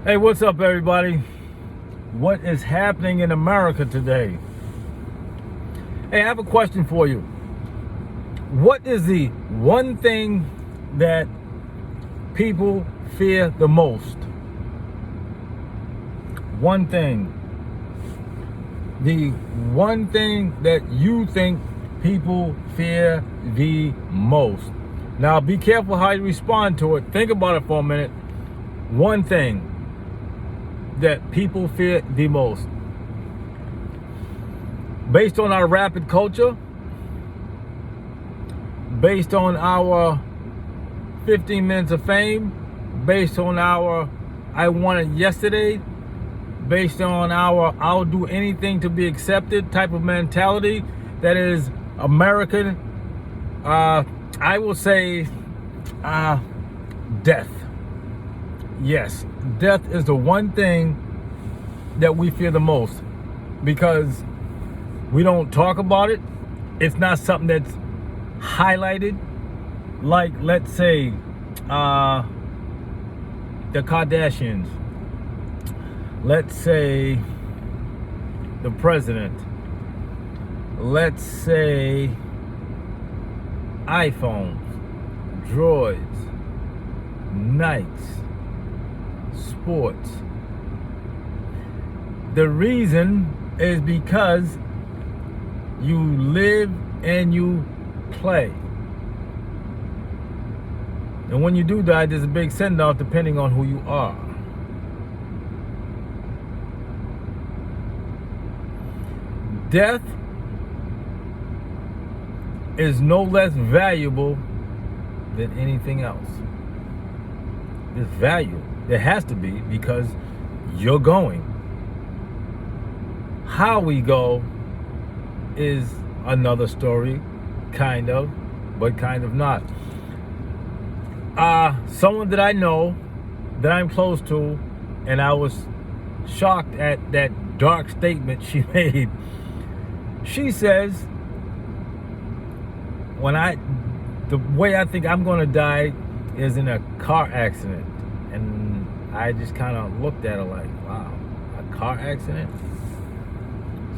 Hey, what's up, everybody? What is happening in America today? Hey, I have a question for you. What is the one thing that people fear the most? One thing. The one thing that you think people fear the most. Now, be careful how you respond to it. Think about it for a minute. One thing that people fear the most. Based on our rapid culture, based on our 15 minutes of fame, based on our I want it yesterday, based on our I'll do anything to be accepted type of mentality that is American, I will say death. Yes, death is the one thing that we fear the most because we don't talk about it. It's not something that's highlighted. Like, let's say, the Kardashians. Let's say the president. Let's say iPhones, droids, Nikes, sports. The reason is because you live and you play. And when you do die, there's a big send-off depending on who you are. Death is no less valuable than anything else. There's value. There has to be because you're going. How we go is another story, kind of, but kind of not. Someone that I know, that I'm close to, and I was shocked at that dark statement she made. She says, the way I think I'm gonna die is in a car accident. And I just kind of looked at her like, wow, a car accident?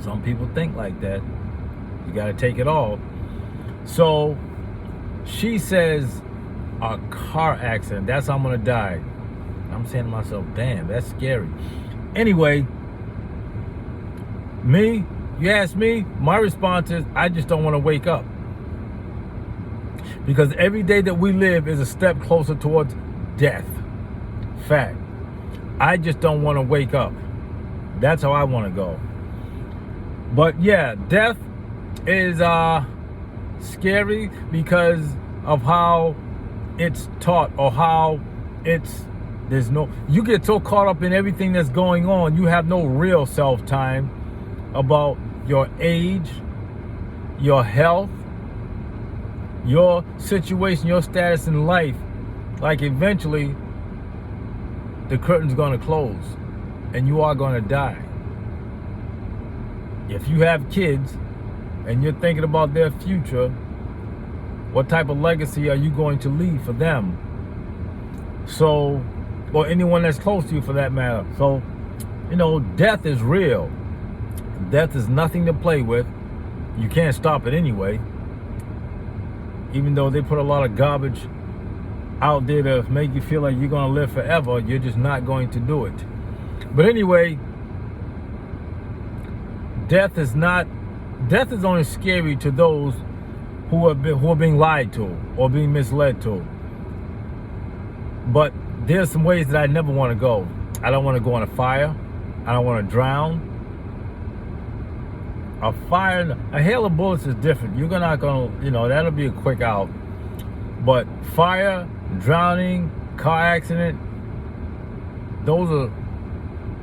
Some people think like that. You got to take it all. So she says, a car accident, that's how I'm going to die. I'm saying to myself, damn, that's scary. Anyway, you ask me, my response is, I just don't want to wake up. Because every day that we live is a step closer towards death. Fact. I just don't want to wake up. That's how I want to go. But yeah, death is scary because of how it's taught, or how you get so caught up in everything that's going on, you have no real self-time about your age, your health, your situation, your status in life. Like, eventually the curtain's going to close and you are going to die. If you have kids and you're thinking about their future, what type of legacy are you going to leave for them? So, or anyone that's close to you for that matter. So, death is real. Death is nothing to play with. You can't stop it anyway. Even though they put a lot of garbage out there to make you feel like you're going to live forever, you're just not going to do it. But anyway, death is only scary to those who are being lied to or being misled to. But there's some ways that I never want to go. I don't want to go on a fire. I don't want to drown. A hail of bullets is different. You're not going to, that'll be a quick out. But fire, drowning, car accident, those are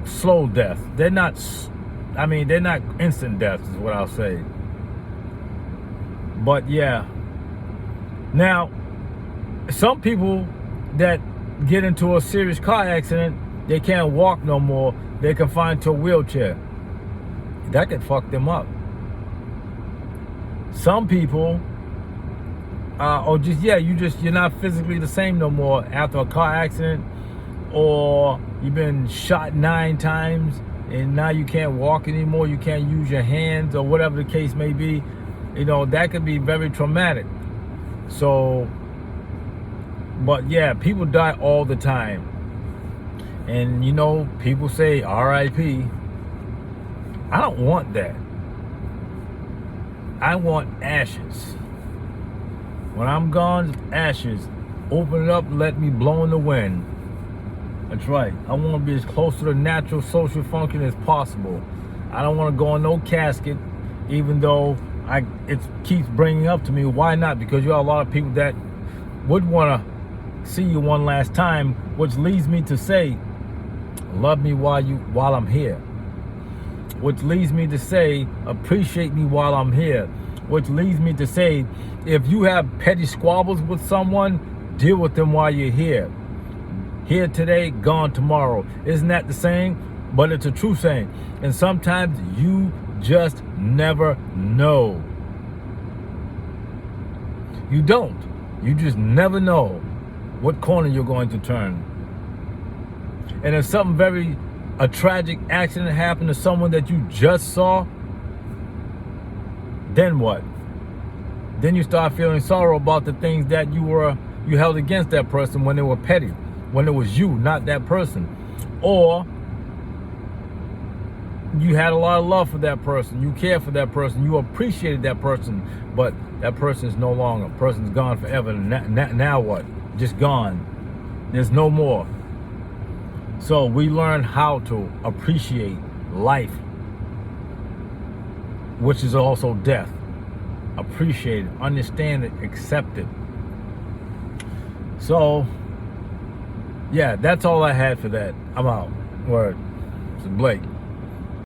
slow deaths. They're not instant deaths is what I'll say. But yeah. Now, some people that get into a serious car accident, they can't walk no more. They're confined to a wheelchair. That could fuck them up. Some people or just, yeah, you're not physically the same no more after a car accident. or you've been shot 9 times and now you can't walk anymore, you can't use your hands, or whatever the case may be, that could be very traumatic. So, but yeah, people die all the time. And people say R.I.P. I don't want that. I want ashes. When I'm gone, ashes. Open it up, let me blow in the wind. That's right. I want to be as close to the natural social function as possible. I don't want to go in no casket, even though it keeps bringing up to me, why not? Because you have a lot of people that would want to see you one last time, which leads me to say, love me while I'm here. Which leads me to say, appreciate me while I'm here. Which leads me to say, if you have petty squabbles with someone, deal with them while you're here. Here today, gone tomorrow. Isn't that the saying? But it's a true saying. And sometimes you just never know. You don't. You just never know what corner you're going to turn. And if something a tragic accident happened to someone that you just saw, then what? Then you start feeling sorrow about the things that you held against that person when they were petty, when it was you, not that person. Or you had a lot of love for that person, you cared for that person, you appreciated that person, but that person is no longer. Person's gone forever. Now what? Just gone. There's no more. So we learn how to appreciate life, which is also death. Appreciate it, understand it, accept it. So, yeah, that's all I had for that. I'm out. Word. It's Blake.